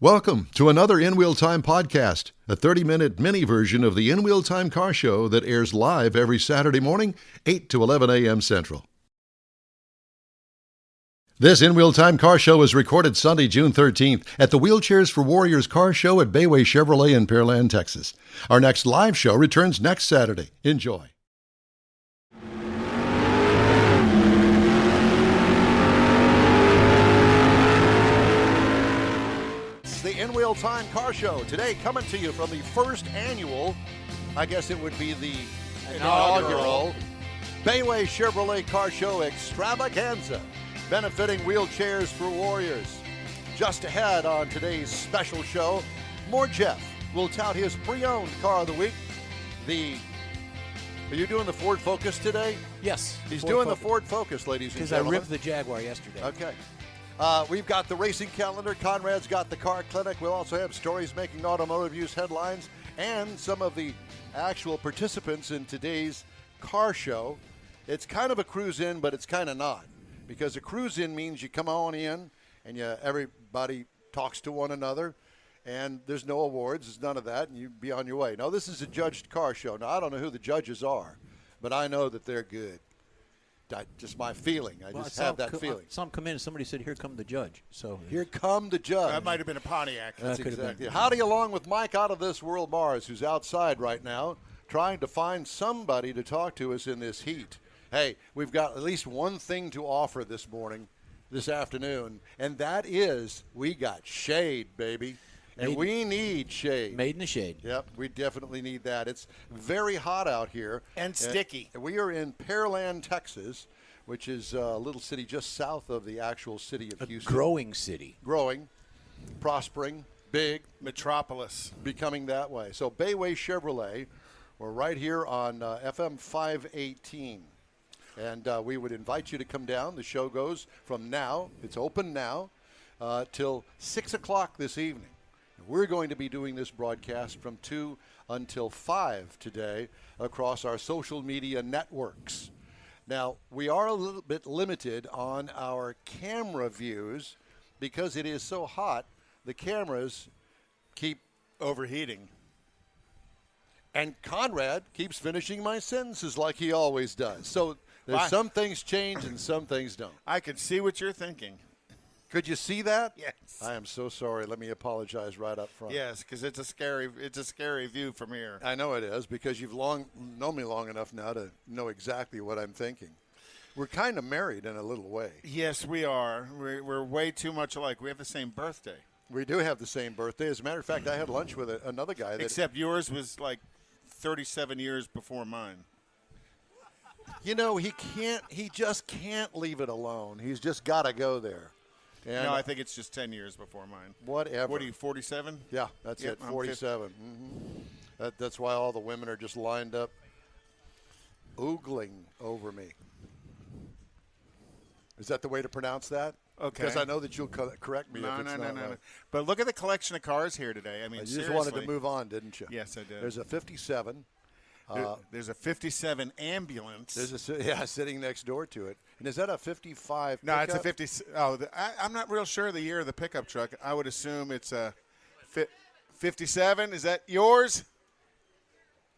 Welcome to another In Wheel Time podcast, a 30-minute mini version of the In Wheel Time car show that airs live every Saturday morning, 8 to 11 a.m. Central. This In Wheel Time car show is recorded Sunday, June 13th at the Wheelchairs for Warriors car show at Bayway Chevrolet in Pearland, Texas. Our next live show returns next Saturday. Enjoy. The In Wheel Time car show today, coming to you from the first annual, I guess it would be the inaugural Bayway Chevrolet car show extravaganza, benefiting Wheelchairs for Warriors. Just ahead on today's special show, more Jeff will tout his pre-owned car of the week. Are you doing the Ford Focus today? Yes. He's doing the Ford Focus, ladies and gentlemen. Because I ripped the Jaguar yesterday. Okay. We've got the racing calendar. Conrad's got the car clinic. We'll also have stories making automotive news headlines and some of the actual participants in today's car show. It's kind of a cruise in, but it's kind of not. Because a cruise in means you come on in and everybody talks to one another, and there's no awards, there's none of that, and you be on your way. Now, this is a judged car show. Now, I don't know who the judges are, but I know that they're good. Just my feeling. I just have that feeling. Some come in and somebody said, "Here come the judge." So here come the judge. That might have been a Pontiac. That's exactly. Howdy, along with Mike out of this world Mars, who's outside right now, trying to find somebody to talk to us in this heat. Hey, we've got at least one thing to offer this afternoon, and that is we got shade, baby. And we need shade. Made in the shade. Yep, we definitely need that. It's very hot out here. And sticky. We are in Pearland, Texas, which is a little city just south of the actual city of Houston. Growing city. Growing, prospering, big. Metropolis. Becoming that way. So Bayway Chevrolet, we're right here on FM 518. And we would invite you to come down. The show goes from now, it's open now, till 6 o'clock this evening. We're going to be doing this broadcast from 2 until 5 today across our social media networks. Now, we are a little bit limited on our camera views because it is so hot, the cameras keep overheating. And Conrad keeps finishing my sentences like he always does. So there's some things change and some things don't. I can see what you're thinking. Could you see that? Yes. I am so sorry. Let me apologize right up front. Yes, because it's a scary view from here. I know it is because you've known me long enough now to know exactly what I'm thinking. We're kind of married in a little way. Yes, we are. We're way too much alike. We have the same birthday. We do have the same birthday. As a matter of fact, I had lunch with another guy. Except yours was like 37 years before mine. You know, he just can't leave it alone. He's just got to go there. And no, I think it's just 10 years before mine. Whatever. What are you, 47? Yeah, that's it, 47. Mm-hmm. That's why all the women are just lined up, oogling over me. Is that the way to pronounce that? Okay. Because I know that you'll correct me if it's not. No. But look at the collection of cars here today. I mean, you just wanted to move on, didn't you? Yes, I did. There's a 57. There's a 57 ambulance. There's sitting next door to it. And is that a 55 No, pickup? it's a 50. Oh, I'm not real sure of the year of the pickup truck. I would assume it's a 57. Is that yours?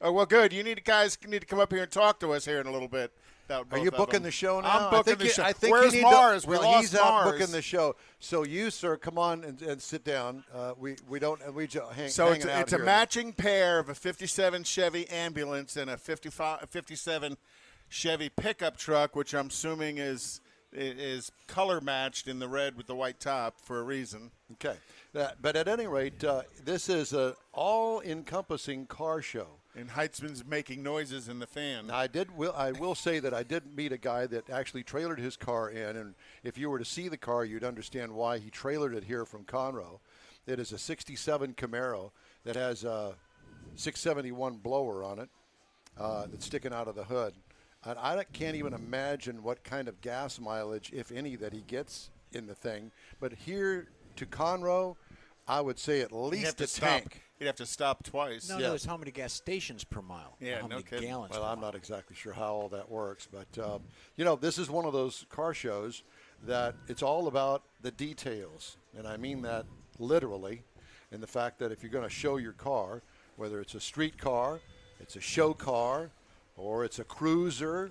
Oh, well, good. You guys need to come up here and talk to us here in a sit bit. Are you booking the show now? I'm booking the show. I think Where's Mars? He's out booking the show. So you, sir, come on and sit down. We don't hang. So it's a matching pair of a 57 Chevy ambulance and a 57 Chevy pickup truck, which I'm assuming is color matched in the red with the white top for a reason. Okay, but at any rate, this is an all-encompassing car show. And Heitzman's making noises in the fan. Now, I will say that I did meet a guy that actually trailered his car in, and if you were to see the car, you'd understand why he trailered it here from Conroe. It is a 67 Camaro that has a 671 blower on it that's sticking out of the hood. And I can't even imagine what kind of gas mileage, if any, that he gets in the thing. But here to Conroe, I would say at least a tank. You'd have to stop twice. No, it's how many gas stations per mile. Yeah, how no many kidding. gallons Well, per I'm mile. not exactly sure how all that works. But, this is one of those car shows that it's all about the details. And I mean that literally. in the fact that if you're going to show your car, whether it's a street car, it's a show car, or it's a cruiser,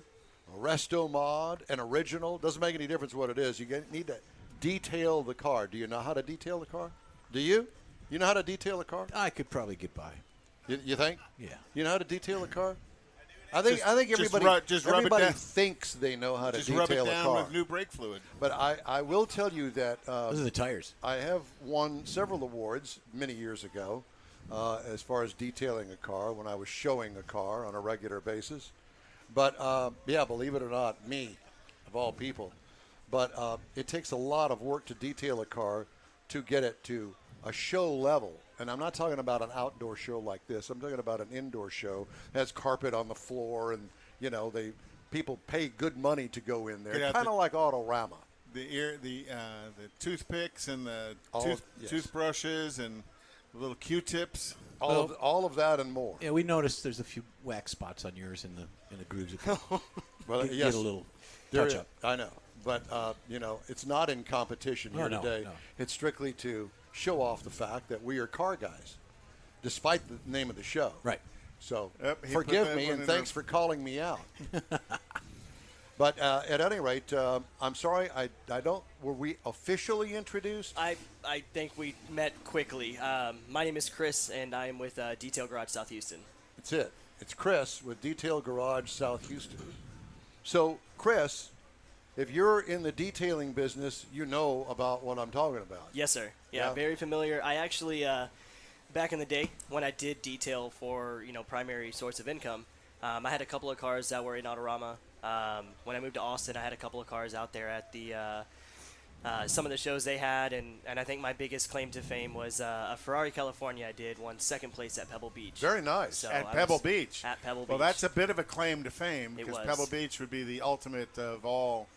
a resto mod, an original, doesn't make any difference what it is. You need to detail the car. Do you know how to detail the car? Do you? You know how to detail a car? I could probably get by. You think? Yeah. You know how to detail a car? I think everybody rub it down. thinks they know how to Just detail rub it a down car. with new brake fluid. But I will tell you that Those are the tires. I have won several awards many years ago as far as detailing a car when I was showing a car on a regular basis. But, yeah, believe it or not, me, of all people. But it takes a lot of work to detail a car to get it to a show level. And I'm not talking about an outdoor show like this. I'm talking about an indoor show that has carpet on the floor and, people pay good money to go in there, kind of like Autorama. The toothpicks and the Yes. toothbrushes and the little Q-tips. All of that and more. Yeah, we noticed there's a few wax spots on yours in the grooves. Well, Get yes, a little there touch is. up. I know. But, it's not in competition here No, today. no. It's strictly to show off the fact that we are car guys, despite the name of the show. Right. So Yep, he forgive put that me, one and in thanks there. for calling me out. But at any rate, I'm sorry, I don't. Were we officially introduced? I think we met quickly. My name is Chris, and I am with Detail Garage South Houston. That's it. It's Chris with Detail Garage South Houston. So, Chris, if you're in the detailing business, you know about what I'm talking about. Yes, sir. Yeah, Yeah. very familiar. I actually, back in the day when I did detail for primary source of income, I had a couple of cars that were in Autorama. When I moved to Austin, I had a couple of cars out there at the some of the shows they had, and I think my biggest claim to fame was a Ferrari California I did, won second place at Pebble Beach. Very nice. So At I Pebble was Beach. At Pebble Beach. Well, that's a bit of a claim to fame It because was. Pebble Beach would be the ultimate of all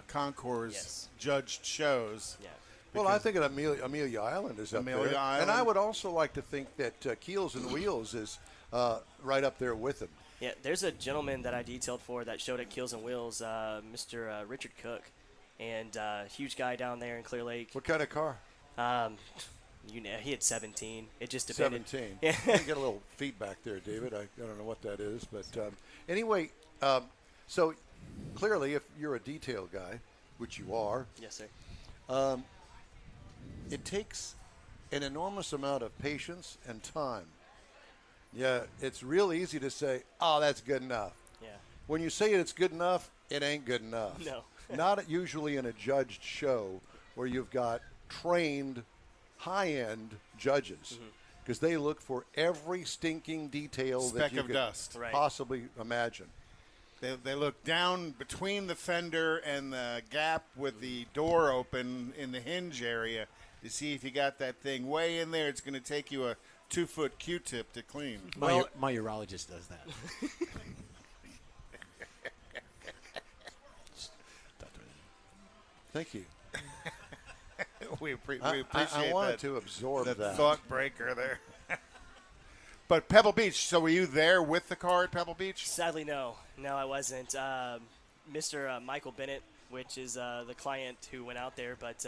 concours Yes. judged shows. Yeah. Well, I think Amelia Island is up Amelia there. Island. And I would also like to think that Keels and Wheels is right up there with them. Yeah, there's a gentleman that I detailed for that showed at Keels and Wheels, Mr. Richard Cook, and huge guy down there in Clear Lake. What kind of car? He had 17. It just depended. 17. Yeah. I get a little feedback there, David. I don't know what that is. But anyway, so clearly if you're a detail guy, which you are, Yes, sir. it takes an enormous amount of patience and time. Yeah, it's real easy to say, oh, that's good enough. Yeah. When you say it's good enough, it ain't good enough. No. Not usually in a judged show where you've got trained, high-end judges, because they look for every stinking detail that Speck you of could dust. Right. possibly imagine. They look down between the fender and the gap with the door open in the hinge area to see if you got that thing way in there. It's going to take you a 2-foot Q-tip to clean. My urologist does that. Thank you. we appreciate I wanted that, to absorb that that. thought breaker there. But Pebble Beach, so were you there with the car at Pebble Beach? Sadly, no. No, I wasn't. Mr. Michael Bennett, which is the client who went out there, but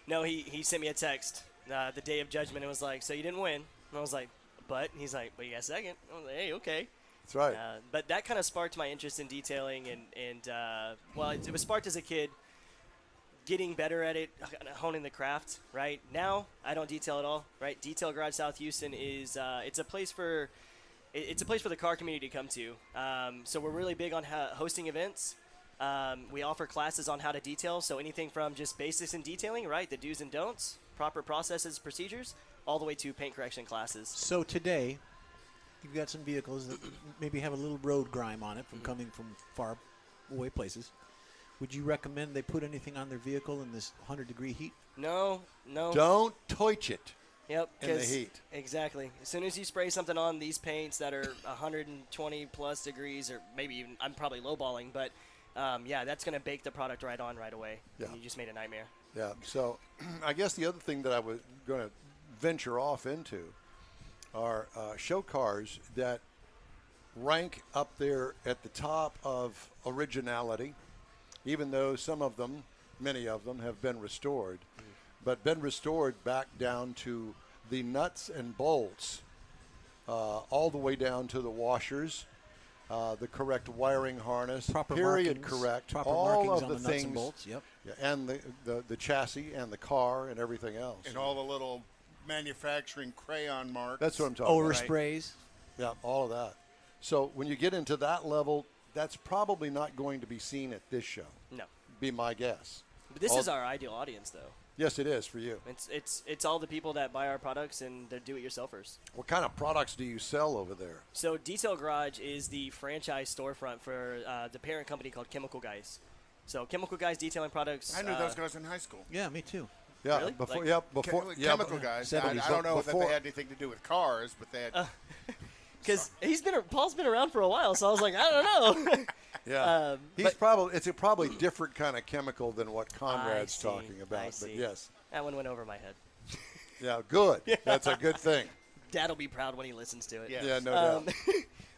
no, he sent me a text the day of judgment and was like, so you didn't win. And I was like, but? And he's like, well, you got second. I was like, hey, okay. That's right. But that kind of sparked my interest in detailing, and it was sparked as a kid, getting better at it, honing the craft. Right now, I don't detail at all. Right, Detail Garage South Houston is it's a place for the car community to come to. So we're really big on hosting events. We offer classes on how to detail, so anything from just basics in detailing, right, the do's and don'ts, proper processes, procedures, all the way to paint correction classes. So today, you've got some vehicles that maybe have a little road grime on it from coming from far away places. Would you recommend they put anything on their vehicle in this 100-degree heat? No. Don't touch it. Yep. in the 'cause- heat. Exactly. As soon as you spray something on these paints that are 120 plus degrees, or maybe even, I'm probably lowballing, but that's going to bake the product right on right away. Yeah. And you just made a nightmare. Yeah. So I guess the other thing that I was going to venture off into are show cars that rank up there at the top of originality, even though some of them, many of them, have been restored, but been restored back down to the nuts and bolts all the way down to the washers, the correct wiring harness, Proper period markings, correct, proper all markings of on the the nuts things, and bolts. Yep. yeah, and the chassis and the car and everything else. And all the little manufacturing crayon marks. That's what I'm talking about. Oversprays. Yeah, all of that. So when you get into that level, that's probably not going to be seen at this show. No. Be my guess. But this is our ideal audience, though. Yes, it is for you. It's all the people that buy our products and they're do-it-yourselfers. What kind of products do you sell over there? So Detail Garage is the franchise storefront for the parent company called Chemical Guys. So Chemical Guys detailing products. I knew those guys in high school. Yeah, me too. Yeah, Really? before, Like- Chemical guys. I don't know if they had anything to do with cars, but they had. Because Paul's been around for a while, so I was like, I don't know. Yeah, it's probably different kind of chemical than what Conrad's see, talking about. I But see. yes, That one went over my head. yeah, good. That's a good thing. Dad'll be proud when he listens to it. Yeah. Yeah, no doubt.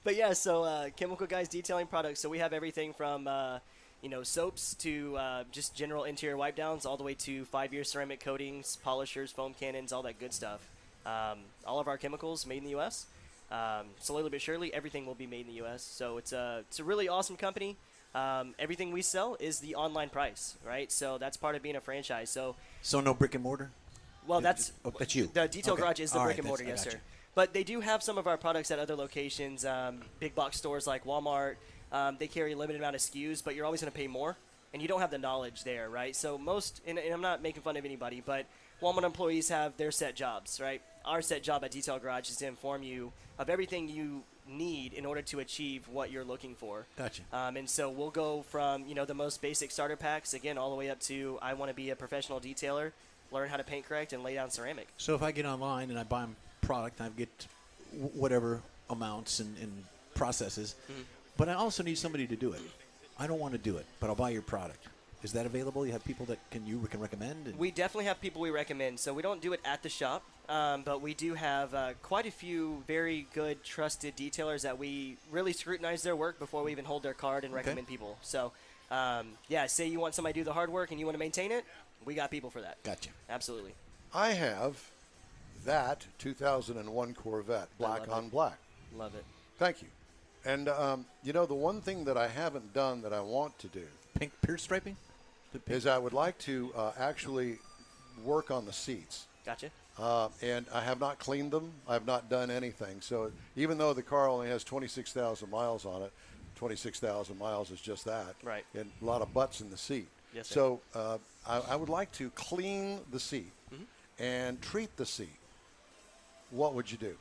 But yeah, so Chemical Guys detailing products. So we have everything from soaps to just general interior wipe downs, all the way to 5-year ceramic coatings, polishers, foam cannons, all that good stuff. All of our chemicals made in the U.S. Slowly but surely, everything will be made in the U.S. So it's a really awesome company. Everything we sell is the online price, right? So that's part of being a franchise. So no brick and mortar. well, that's you. The Detail Okay. Garage is the All brick right, and mortar, that's- yes, I sir. gotcha. But they do have some of our products at other locations, big box stores like Walmart. They carry a limited amount of SKUs, but you're always going to pay more, and you don't have the knowledge there, right? So and I'm not making fun of anybody, but Walmart employees have their set jobs, right? Our set job at Detail Garage is to inform you of everything you need in order to achieve what you're looking for. Gotcha. And so we'll go from, the most basic starter packs, again, all the way up to I want to be a professional detailer, learn how to paint correct, and lay down ceramic. So if I get online and I buy a product, and I get whatever amounts and processes, but I also need somebody to do it. I don't want to do it, but I'll buy your product. Is that available? You have people that you can recommend? And We definitely have people we recommend. So we don't do it at the shop, but we do have quite a few very good, trusted detailers that we really scrutinize their work before we even hold their card and recommend people. So, say you want somebody to do the hard work and you want to maintain it, we got people for that. Gotcha. Absolutely. I have that 2001 Corvette, black love on it. black. Love it. Thank you. And, the one thing that I haven't done that I want to do Pink pierce striping? is I would like to actually work on the seats. Gotcha. And I have not cleaned them. I have not done anything. So even though the car only has 26,000 miles on it, 26,000 miles is just that. Right. And a lot of butts in the seat. Yes, sir. So I would like to clean the seat and treat the seat. What would you do?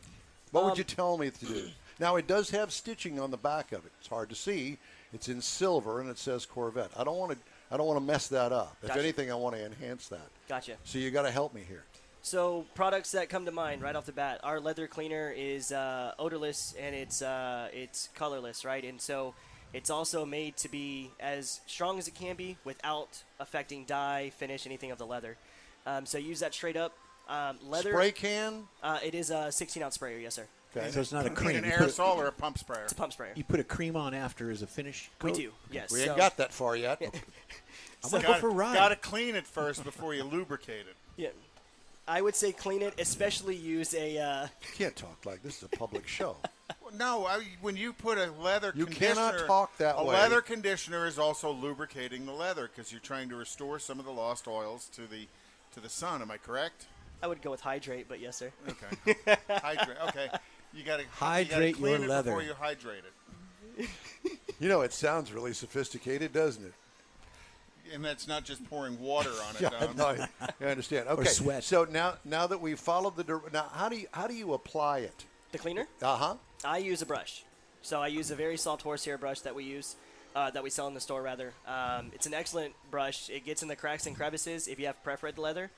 What would you tell me to do? Now, it does have stitching on the back of it. It's hard to see. It's in silver, and it says Corvette. I don't want to mess that up. If Gotcha. anything, I want to enhance that. Gotcha. So you got to help me here. So products that come to mind right off the bat, our leather cleaner is odorless and it's colorless, right? And so it's also made to be as strong as it can be without affecting dye, finish, anything of the leather. So use that straight up. Leather. Spray can? It is a 16-ounce sprayer, yes, sir. Okay. So it's not a Need cream. an You put, aerosol or a pump sprayer? It's a pump sprayer. you put a cream on after as a finish We coat? do, yes. We So- ain't got that far yet. I'm going to go for a ride. Got to clean it first before you lubricate it. Yeah. I would say clean it, especially use a. You can't talk like this is a public show. Well, no, when you put a leather You conditioner, cannot talk that a way. leather conditioner is also lubricating the leather because you're trying to restore some of the lost oils to the sun. Am I correct? I would go with hydrate, but yes, sir. Okay. Hydrate. Okay. You got to Hydrate clean your it leather. before you hydrate it. It sounds really sophisticated, doesn't it? And that's not just pouring water on it. Yeah, no, I understand. Okay. sweat. So now that we've followed now how do you apply it? The cleaner? Uh-huh. I use a brush. So I use a very soft horsehair brush that we use, that we sell in the store, rather. It's an excellent brush. It gets in the cracks and crevices. If you have pref-red leather,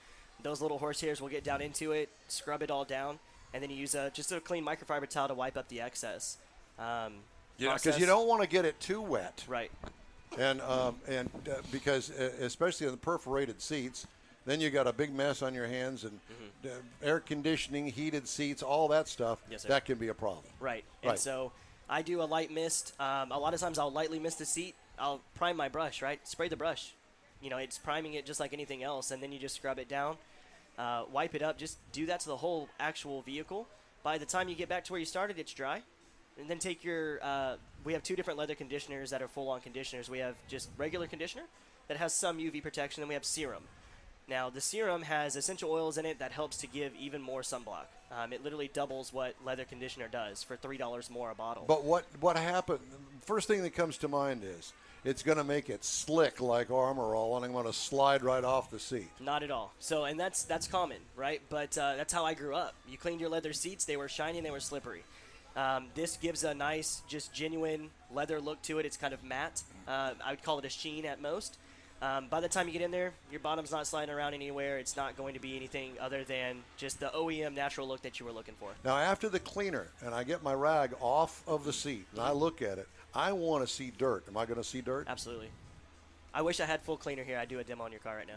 those little horsehairs will get down into it, scrub it all down, and then you use just a clean microfiber towel to wipe up the excess. Because you don't want to get it too wet. Right. And because especially in the perforated seats, then you got a big mess on your hands and air conditioning, heated seats, all that stuff. Yes, sir. That can be a problem. Right. And Right. so I do a light mist. A lot of times I'll lightly mist the seat. I'll prime my brush, right? Spray the brush. It's priming it just like anything else, and then you just scrub it down. wipe it up. Just do that to the whole actual vehicle. By the time you get back to where you started, it's dry. And then take your we have 2 different leather conditioners that are full-on conditioners. We have just regular conditioner that has some UV protection, and we have serum. Now, the serum has essential oils in it that helps to give even more sunblock. It literally doubles what leather conditioner does for $3 more a bottle. But what happened? First thing that comes to mind is it's going to make it slick like Armor All, and I'm going to slide right off the seat. Not at all. So, and that's common, right? But that's how I grew up. You cleaned your leather seats; they were shiny and they were slippery. This gives a nice, just genuine leather look to it. It's kind of matte. I would call it a sheen at most. By the time you get in there, your bottom's not sliding around anywhere. It's not going to be anything other than just the OEM natural look that you were looking for. Now, after the cleaner, and I get my rag off of the seat, and I look at it, I want to see dirt. Am I going to see dirt? Absolutely. I wish I had full cleaner here. I'd do a demo on your car right now.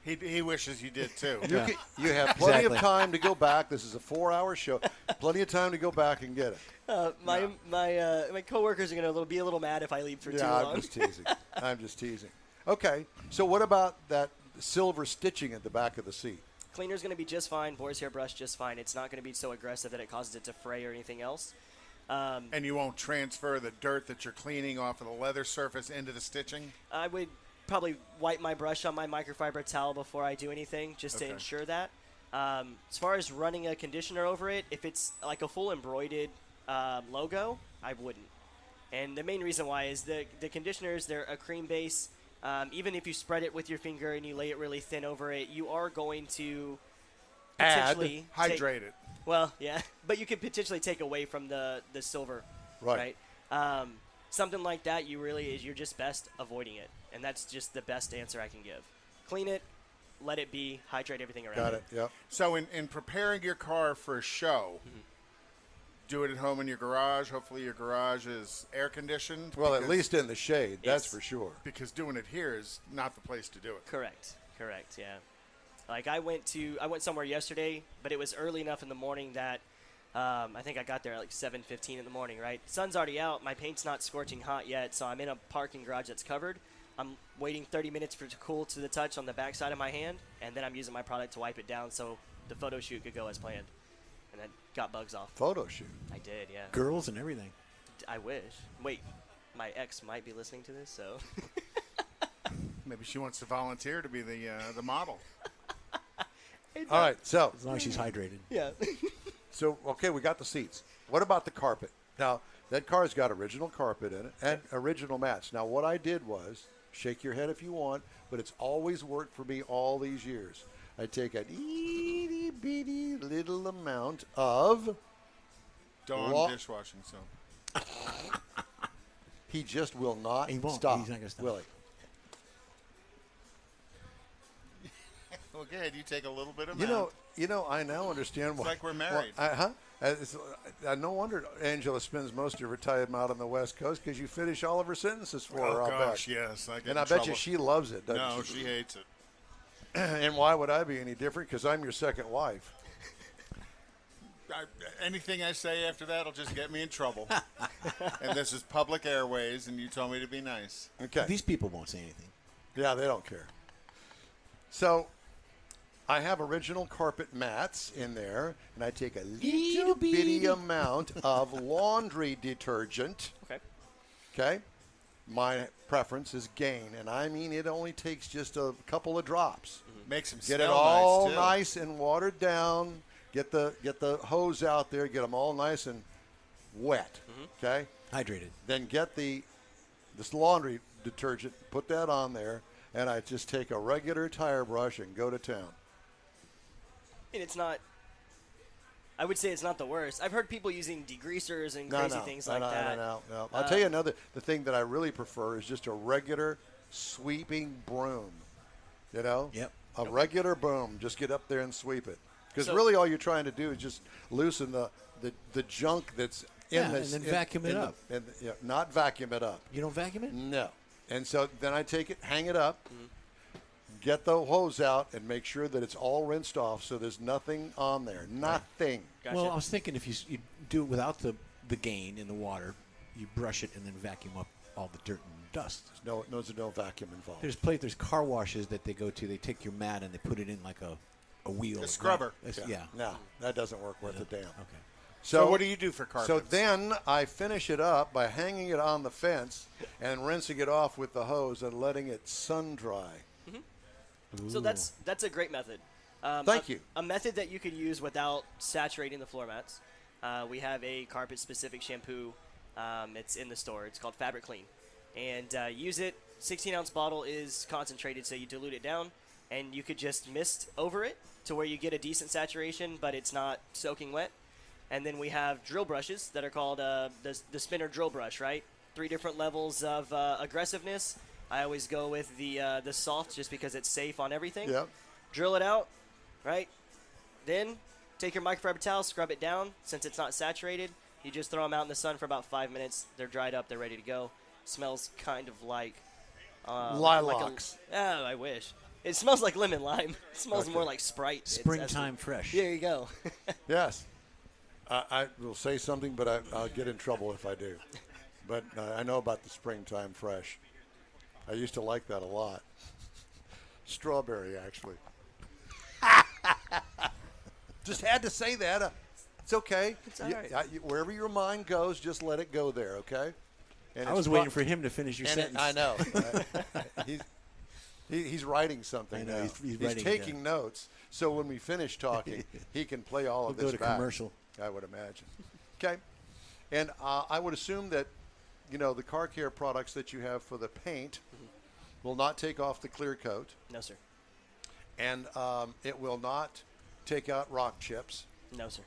He wishes you did too. You have plenty Exactly. of time to go back. This is a 4-hour show. Plenty of time to go back and get it. My coworkers are going to be a little mad if I leave for too long. I'm just teasing. I'm just teasing. Okay, so what about that silver stitching at the back of the seat? Cleaner's going to be just fine. Boar's hair brush just fine. It's not going to be so aggressive that it causes it to fray or anything else. And you won't transfer the dirt that you're cleaning off of the leather surface into the stitching? I would probably wipe my brush on my microfiber towel before I do anything, just to Okay. ensure that. As far as running a conditioner over it, if it's like a full embroidered logo, I wouldn't. And the main reason why is the conditioners, they're a cream base. Even if you spread it with your finger and you lay it really thin over it, you are going to potentially Hydrate it. Well, yeah, but you can potentially take away from the silver, Right. Something like that, you're just best avoiding it, and that's just the best answer I can give. Clean it, let it be, hydrate everything around Got it, yep. So in preparing your car for a show, do it at home in your garage. Hopefully your garage is air conditioned. Well, at least in the shade, that's Yes. for sure. Because doing it here is not the place to do it. Correct, yeah. Like I went somewhere yesterday, but it was early enough in the morning that I think I got there at like 7:15 in the morning, right? Sun's already out, my paint's not scorching hot yet, so I'm in a parking garage that's covered. I'm waiting 30 minutes for it to cool to the touch on the back side of my hand, and then I'm using my product to wipe it down so the photo shoot could go as planned. And then got bugs off. Photo shoot. I did, yeah. Girls and everything. I wish. Wait, my ex might be listening to this, so. Maybe she wants to volunteer to be the model. All right, so As long as she's hydrated. Yeah. okay, we got the seats. What about the carpet? Now, that car's got original carpet in it and original mats. Now, what I did was, shake your head if you want, but it's always worked for me all these years. I take an itty-bitty little amount of... Dawn dishwashing soap. He just will not He won't. stop, He's not gonna stop. will he? Well, good. You take a little bit of You know, I now understand why. like we're married. No wonder Angela spends most of her time out on the West Coast because you finish all of her sentences for her. Oh, I'll gosh, bet. yes. I get And in I bet you trouble. she loves it, doesn't No, she? she hates it. And why would I be any different? Because I'm your second wife. Anything I say after that will just get me in trouble. And this is public airways, and you told me to be nice. Okay. These people won't say anything. Yeah, they don't care. So I have original carpet mats in there, and I take a little bitty amount of laundry detergent. Okay. Okay? My preference is Gain, and I mean it only takes just a couple of drops. Makes them Get smell it all nice, too. nice and watered down. Get the hose out there. Get them all nice and wet. Okay? Hydrated. Then get this laundry detergent, put that on there, and I just take a regular tire brush and go to town. And it's not. I would say it's not the worst. I've heard people using degreasers and crazy things like that. No. I'll tell you the thing that I really prefer is just a regular sweeping broom. You know? Yep. A regular broom. Just get up there and sweep it. Because So- really all you're trying to do is just loosen the junk that's in Yeah, this. and then vacuum it up. Not vacuum it up. You don't vacuum it? No. And so then I take it, hang it up, get the hose out, and make sure that it's all rinsed off so there's nothing on there. Nothing. Gotcha. Well, I was thinking if you do it without the gain in the water, you brush it and then vacuum up all the dirt and dust. There's no vacuum involved. There's car washes that they go to. They take your mat and they put it in like a a wheel. A scrubber. Yeah. No, that doesn't work worth a damn. Okay. So what do you do for carpets? So then I finish it up by hanging it on the fence and rinsing it off with the hose and letting it sun dry. So that's a great method. Thank you. A method that you could use without saturating the floor mats. We have a carpet-specific shampoo. It's in the store. It's called Fabric Clean. And use it. 16-ounce bottle is concentrated, so you dilute it down. And you could just mist over it to where you get a decent saturation, but it's not soaking wet. And then we have drill brushes that are called the spinner drill brush, right? 3 different levels of aggressiveness. I always go with the soft just because it's safe on everything. Yep. Drill it out, right? Then take your microfiber towel, scrub it down. Since it's not saturated, you just throw them out in the sun for about 5 minutes. They're dried up. They're ready to go. Smells kind of like lilacs. Oh, I wish. It smells like lemon lime. It smells more like Sprite. Springtime fresh. There you go. Yes. I will say something, but I'll get in trouble if I do. But I know about the springtime fresh. I used to like that a lot. Strawberry, actually. Just had to say that. It's okay. It's all right. Wherever your mind goes, just let it go there, okay? And I was waiting for him to finish your and sentence. I know. He's writing something I know, now. he's He's writing it taking down. notes, so when we finish talking, he can play all of We'll this go to back. commercial. I would imagine. Okay. And I would assume that, the car care products that you have for the paint will not take off the clear coat, No, sir. and it will not take out rock chips. No, sir.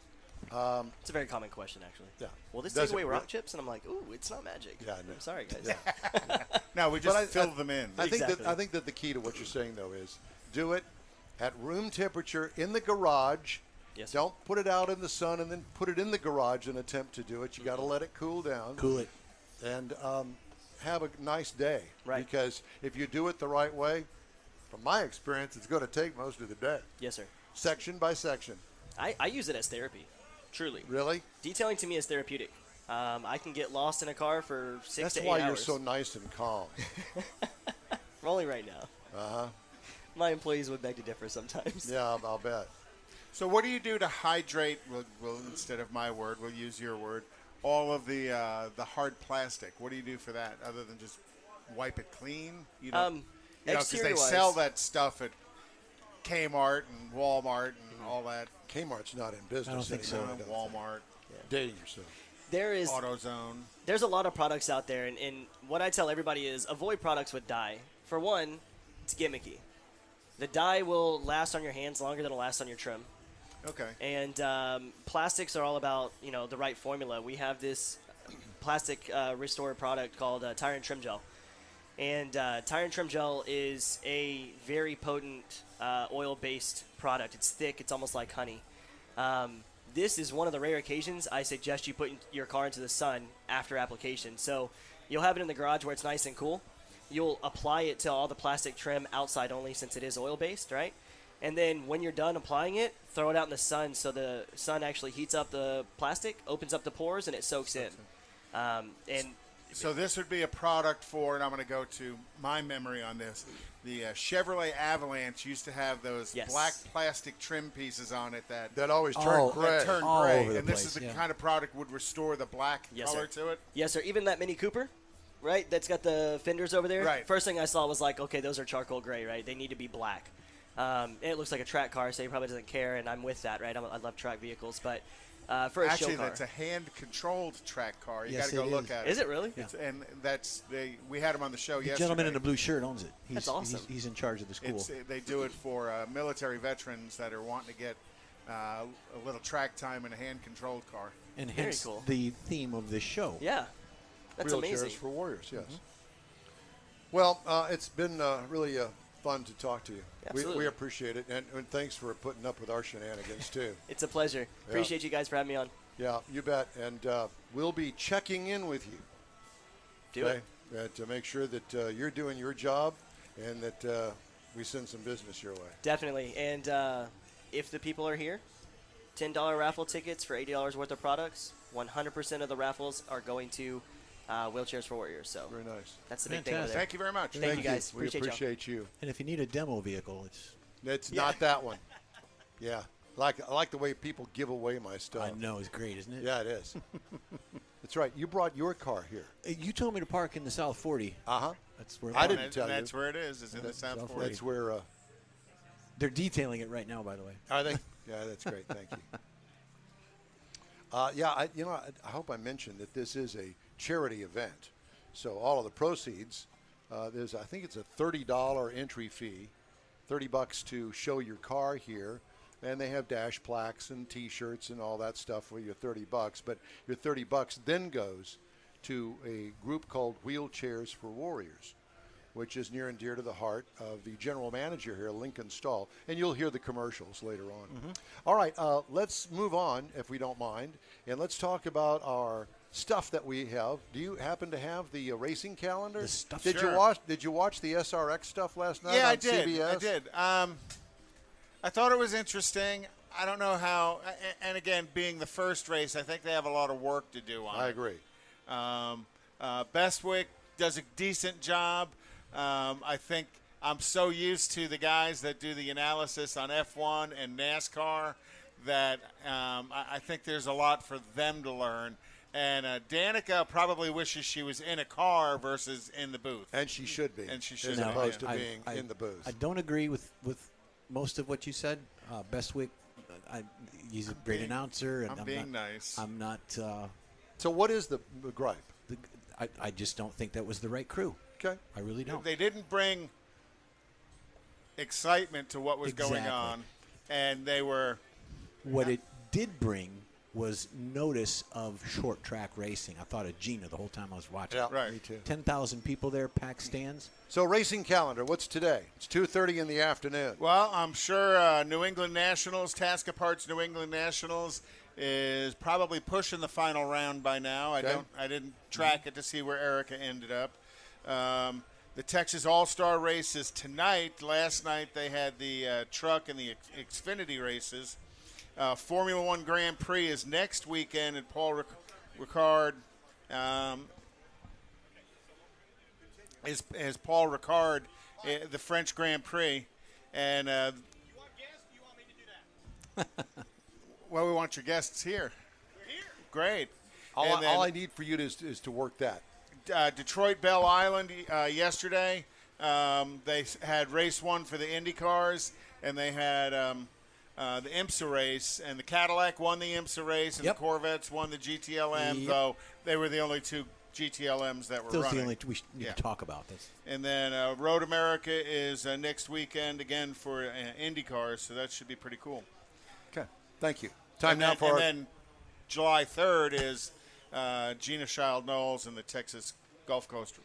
It's a very common question, actually. Yeah. Will this Does take away it rock re- chips? And I'm like, ooh, it's not magic. Yeah, I know. I'm sorry, guys. No, we just But fill them in. I think Exactly. I think that the key to what you're saying, though, is do it at room temperature in the garage. Yes, sir. Don't put it out in the sun and then put it in the garage and attempt to do it. You got to let it cool down. Cool it. And have a nice day. Right. Because if you do it the right way, from my experience, it's going to take most of the day. Yes, sir. Section by section. I use it as therapy, truly. Really? Detailing to me is therapeutic. I can get lost in a car for 6 That's to 8 why hours. you're so nice and calm. I'm only right now. Uh-huh. My employees would beg to differ sometimes. Yeah, I'll bet. So what do you do to hydrate? We'll instead of my word, we'll use your word. All of the hard plastic. What do you do for that other than just wipe it clean? Because they Exterior-wise- sell that stuff at Kmart and Walmart and all that. Kmart's not in business I don't think so. anymore. I don't Walmart, Dating yourself. There's AutoZone. a lot of products out there, and what I tell everybody is avoid products with dye. For one, it's gimmicky. The dye will last on your hands longer than it'll last on your trim. Okay. And plastics are all about, the right formula. We have this plastic restored product called Tire and Trim Gel. And Tire and Trim Gel is a very potent oil-based product. It's thick. It's almost like honey. This is one of the rare occasions I suggest you put your car into the sun after application. So you'll have it in the garage where it's nice and cool. You'll apply it to all the plastic trim outside only since it is oil-based, right? And then when you're done applying it, throw it out in the sun so the sun actually heats up the plastic, opens up the pores, and it soaks in. And So this would be a product for, and I'm going to go to my memory on this. The Chevrolet Avalanche used to have those Yes. black plastic trim pieces on it that always turn Oh, gray. turn All gray, over the and this place, is the yeah. kind of product would restore the black Yes, color sir. to it. yes, sir. Even that Mini Cooper, right? That's got the fenders over there. Right. First thing I saw was like, okay, those are charcoal gray, right? They need to be black. And it looks like a track car, so he probably doesn't care, and I'm with that, right? I love track vehicles, but for a Actually, show car, that's a hand-controlled track car. You Yes, got to go it look is. at it. is it really? And we had him on the show The yesterday. gentleman in the blue shirt owns it. He's, That's awesome. He's in charge of the school. They do it for military veterans that are wanting to get a little track time in a hand-controlled car. And Very hence cool. the theme of this show. Yeah, that's Wheelchairs amazing. for warriors, yes. Well, it's been really fun to talk to you. Absolutely. We appreciate it, and thanks for putting up with our shenanigans, too. It's a pleasure. Appreciate you guys for having me on. Yeah, you bet. And we'll be checking in with you. Do it. To make sure that you're doing your job and that we send some business your way. Definitely. And if the people are here, $10 raffle tickets for $80 worth of products. 100% of the raffles are going to Wheelchairs for Warriors. So Very nice. that's the big thing over Fantastic. there. Thank you very much. Thank you guys. We Appreciate y'all. appreciate you. And if you need a demo vehicle, it's It's not that one. Yeah. I like the way people give away my stuff. I know, it's great, isn't it? Yeah, it is. That's right. You brought your car here. You told me to park in the South 40. Uh-huh. That's where I didn't tell you. That's where it is. It's in the South 40. That's where. They're detailing it right now, by the way. Are they? Yeah, that's great. Thank you. I hope I mentioned that this is a charity event. So all of the proceeds, I think it's a $30 entry fee, $30 to show your car here. And they have dash plaques and T-shirts and all that stuff for your $30. But your $30 then goes to a group called Wheelchairs for Warriors, which is near and dear to the heart of the general manager here, Lincoln Stahl. And you'll hear the commercials later on. Mm-hmm. All right, let's move on, if we don't mind, and let's talk about our stuff that we have. Do you happen to have the racing calendar? The stuff? Did Sure. you watch the SRX stuff last night Yeah, on I did. CBS? I did. I thought it was interesting. I don't know how. And again, being the first race, I think they have a lot of work to do on it. I agree. Bestwick does a decent job. I think I'm so used to the guys that do the analysis on F1 and NASCAR that I think there's a lot for them to learn. And Danica probably wishes she was in a car versus in the booth. And she should be. And she should as be, opposed yeah. to being in the booth. I don't agree with most of what you said. Bestwick, he's a great announcer. And I'm being nice. I'm not. So what is the gripe? I just don't think that was the right crew. Okay. I really don't. They didn't bring excitement to what was going Exactly. on, and they were. What it did bring was notice of short track racing. I thought of Gina the whole time I was watching. Yeah, Right. me too. 10,000 people there, packed stands. So racing calendar, what's today? It's 2:30 in the afternoon. Well, I'm sure New England Nationals, Tasca Parts New England Nationals, is probably pushing the final round by now. Okay. I didn't track it to see where Erica ended up. The Texas All-Star race is tonight. Last night they had the truck and the Xfinity races. Formula One Grand Prix is next weekend at Paul Ricard. Is Paul Ricard, the French Grand Prix. And well, we want your guests here. We're here. Great. All, And then, all I need for you is to work that. Detroit Belle Island yesterday. They had race one for the Indy cars, and they had the IMSA race, and the Cadillac won the IMSA race, and Yep. the Corvettes won the GTLM, Yep. though they were the only two GTLMs that were Those are running. the only two we need Yeah. to talk about. This. And then Road America is next weekend again for Indy cars, so that should be pretty cool. Okay. Thank you. Time and now then, for and our, then July 3rd is Gina Child Knowles and the Texas Gulf Coast,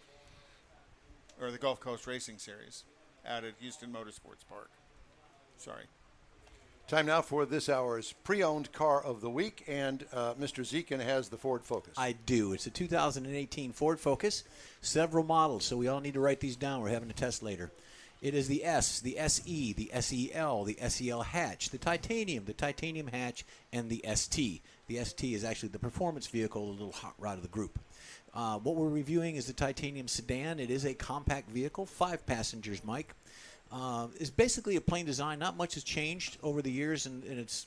or the Gulf Coast Racing Series out at Houston Motorsports Park. Sorry. time now for this hour's pre-owned car of the week, and Mr. Dziekan has the Ford Focus. I do. It's a 2018 Ford Focus, several models, so we all need to write these down. We're having a test later. It is the S, the SE, the SEL, the SEL hatch, the titanium hatch, and the ST. The ST is actually the performance vehicle, a little hot rod of the group. What we're reviewing is the titanium sedan. It is a compact vehicle, 5 passengers, Mike. It's basically a plain design. Not much has changed over the years, and it's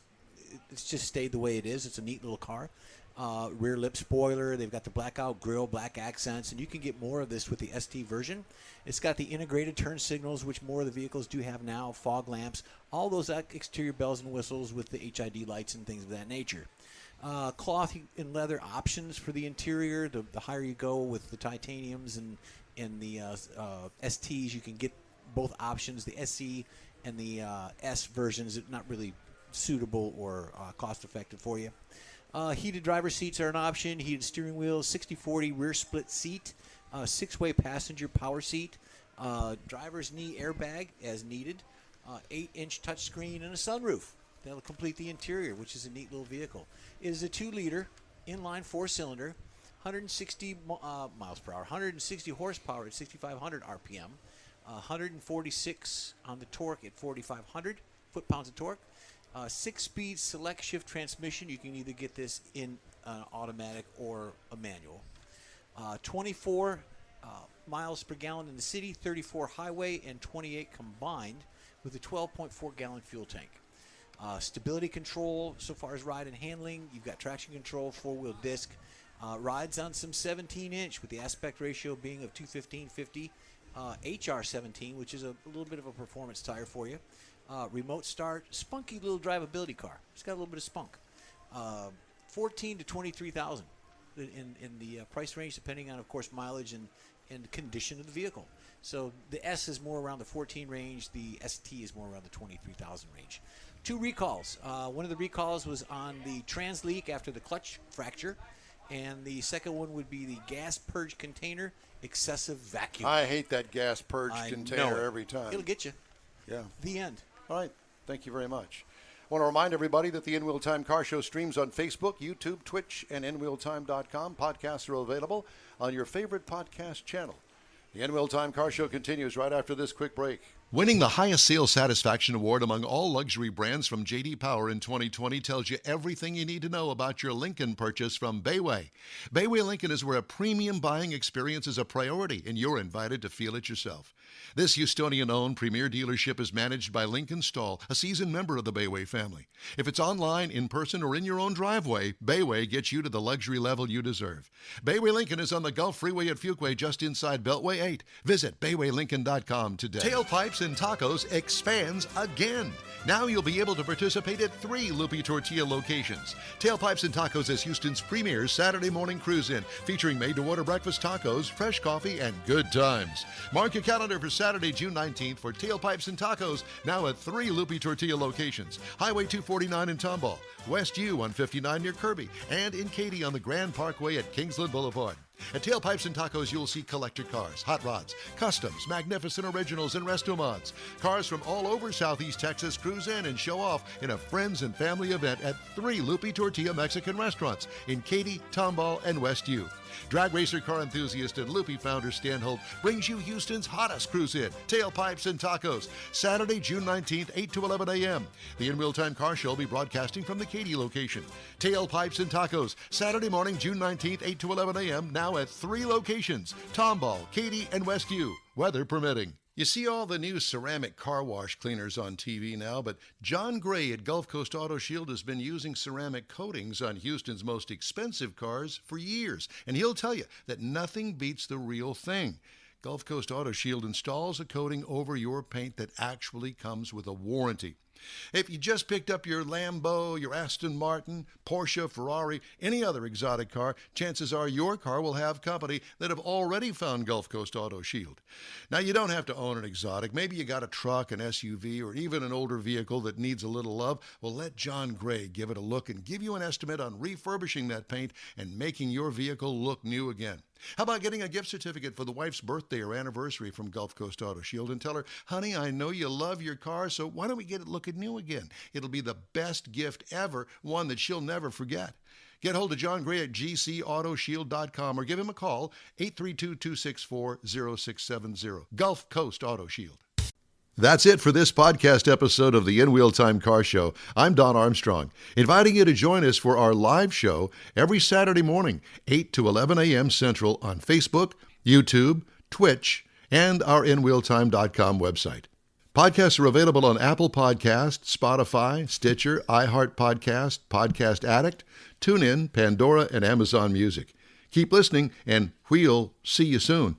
just stayed the way it is. It's a neat little car. Rear lip spoiler. They've got the blackout grille, black accents, and you can get more of this with the ST version. It's got the integrated turn signals, which more of the vehicles do have now, fog lamps, all those exterior bells and whistles with the HID lights and things of that nature. Cloth and leather options for the interior. The higher you go with the titaniums and the STs, you can get both options. The SE and the S versions are not really suitable or cost-effective for you. Heated driver seats are an option. Heated steering wheel, 60/40 rear split seat, 6-way passenger power seat, driver's knee airbag as needed, 8-inch touchscreen, and a sunroof. That'll complete the interior, which is a neat little vehicle. It is a 2-liter inline 4-cylinder, 160 miles per hour, 160 horsepower at 6,500 RPM, 146 on the torque at 4,500 foot-pounds of torque. 6-speed select shift transmission. You can either get this in automatic or a manual. 24 miles per gallon in the city, 34 highway, and 28 combined with a 12.4-gallon fuel tank. Stability control, so far as ride and handling. You've got traction control, four-wheel disc. Rides on some 17-inch with the aspect ratio being of 215/50. HR17, which is a little bit of a performance tire for you. Remote start, spunky little drivability car. It's got a little bit of spunk. 14 to 23,000 in the price range, depending on, of course, mileage and condition of the vehicle. So the S is more around the 14 range. The ST is more around the 23,000 range. 2 recalls. One of the recalls was on the trans leak after the clutch fracture, and the second one would be the gas purge container excessive vacuum. I hate that gas purge I container know it. every time. It'll get you. Yeah. The end. All right. Thank you very much. I want to remind everybody that the In Wheel Time Car Show streams on Facebook, YouTube, Twitch, and InWheelTime.com. Podcasts are available on your favorite podcast channel. The In Wheel Time Car Show continues right after this quick break. Winning the highest sales satisfaction award among all luxury brands from J.D. Power in 2020 tells you everything you need to know about your Lincoln purchase from Bayway. Bayway Lincoln is where a premium buying experience is a priority, and you're invited to feel it yourself. This Houstonian-owned premier dealership is managed by Lincoln Stahl, a seasoned member of the Bayway family. If it's online, in person, or in your own driveway, Bayway gets you to the luxury level you deserve. Bayway Lincoln is on the Gulf Freeway at Fuquay, just inside Beltway 8. Visit BaywayLincoln.com today. Tailpipes and Tacos expands again. Now you'll be able to participate at 3 Loopy Tortilla locations. Tailpipes and Tacos is Houston's premier Saturday morning cruise-in, featuring made-to-order breakfast tacos, fresh coffee, and good times. Mark your calendar for Saturday, June 19th for Tailpipes and Tacos, now at 3 Loopy Tortilla locations. Highway 249 in Tomball, West U 159 near Kirby, and in Katy on the Grand Parkway at Kingsland Boulevard. At Tailpipes and Tacos, you'll see collector cars, hot rods, customs, magnificent originals, and resto mods. Cars from all over Southeast Texas cruise in and show off in a friends and family event at 3 Loopy Tortilla Mexican restaurants in Katy, Tomball, and West U. Drag racer, car enthusiast, and Loopy founder Stan Holt brings you Houston's hottest cruise-in, Tailpipes and Tacos, Saturday, June 19th, 8 to 11 a.m. The In Wheel Time Car Show will be broadcasting from the Katy location. Tailpipes and Tacos, Saturday morning, June 19th, 8 to 11 a.m., now at 3 locations, Tomball, Katy, and West U, weather permitting. You see all the new ceramic car wash cleaners on TV now, but John Gray at Gulf Coast Auto Shield has been using ceramic coatings on Houston's most expensive cars for years, and he'll tell you that nothing beats the real thing. Gulf Coast Auto Shield installs a coating over your paint that actually comes with a warranty. If you just picked up your Lambo, your Aston Martin, Porsche, Ferrari, any other exotic car, chances are your car will have company that have already found Gulf Coast Auto Shield. Now, you don't have to own an exotic. Maybe you got a truck, an SUV, or even an older vehicle that needs a little love. Well, let John Gray give it a look and give you an estimate on refurbishing that paint and making your vehicle look new again. How about getting a gift certificate for the wife's birthday or anniversary from Gulf Coast Auto Shield and tell her, honey, I know you love your car, so why don't we get it looking new again? It'll be the best gift ever, one that she'll never forget. Get hold of John Gray at gcautoshield.com or give him a call, 832-264-0670. Gulf Coast Auto Shield. That's it for this podcast episode of the In Wheel Time Car Show. I'm Don Armstrong, inviting you to join us for our live show every Saturday morning, 8 to 11 a.m. Central on Facebook, YouTube, Twitch, and our InWheelTime.com website. Podcasts are available on Apple Podcasts, Spotify, Stitcher, iHeart Podcast, Podcast Addict, TuneIn, Pandora, and Amazon Music. Keep listening, and we'll see you soon.